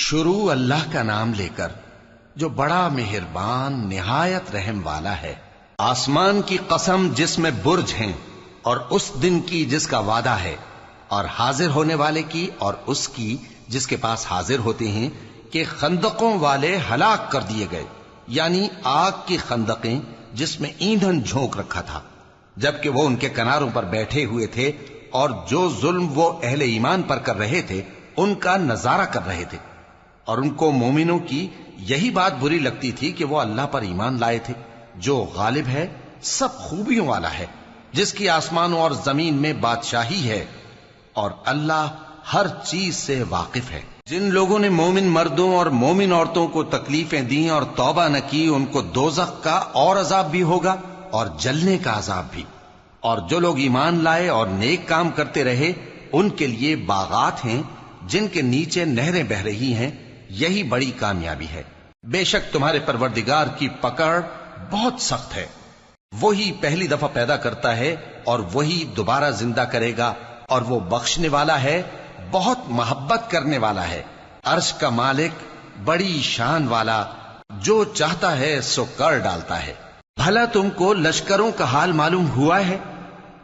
شروع اللہ کا نام لے کر جو بڑا مہربان نہایت رحم والا ہے۔ آسمان کی قسم جس میں برج ہیں، اور اس دن کی جس کا وعدہ ہے، اور حاضر ہونے والے کی اور اس کی جس کے پاس حاضر ہوتے ہیں، کہ خندقوں والے ہلاک کر دیے گئے، یعنی آگ کی خندقیں جس میں ایندھن جھونک رکھا تھا، جبکہ وہ ان کے کناروں پر بیٹھے ہوئے تھے، اور جو ظلم وہ اہل ایمان پر کر رہے تھے ان کا نظارہ کر رہے تھے، اور ان کو مومنوں کی یہی بات بری لگتی تھی کہ وہ اللہ پر ایمان لائے تھے جو غالب ہے، سب خوبیوں والا ہے، جس کی آسمانوں اور زمین میں بادشاہی ہے، اور اللہ ہر چیز سے واقف ہے۔ جن لوگوں نے مومن مردوں اور مومن عورتوں کو تکلیفیں دیں اور توبہ نہ کی، ان کو دوزخ کا اور عذاب بھی ہوگا اور جلنے کا عذاب بھی، اور جو لوگ ایمان لائے اور نیک کام کرتے رہے ان کے لیے باغات ہیں جن کے نیچے نہریں بہ رہی ہیں، یہی بڑی کامیابی ہے۔ بے شک تمہارے پروردگار کی پکڑ بہت سخت ہے، وہی پہلی دفعہ پیدا کرتا ہے اور وہی دوبارہ زندہ کرے گا، اور وہ بخشنے والا ہے، بہت محبت کرنے والا ہے۔ عرش کا مالک بڑی شان والا، جو چاہتا ہے سو کر ڈالتا ہے۔ بھلا تم کو لشکروں کا حال معلوم ہوا ہے،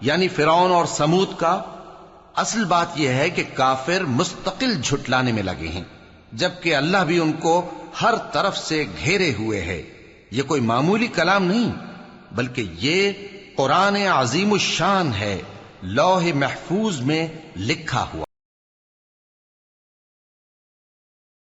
یعنی فرعون اور سمود کا؟ اصل بات یہ ہے کہ کافر مستقل جھٹلانے میں لگے ہیں، جبکہ اللہ بھی ان کو ہر طرف سے گھیرے ہوئے ہے۔ یہ کوئی معمولی کلام نہیں، بلکہ یہ قرآن عظیم الشان ہے، لوح محفوظ میں لکھا ہوا۔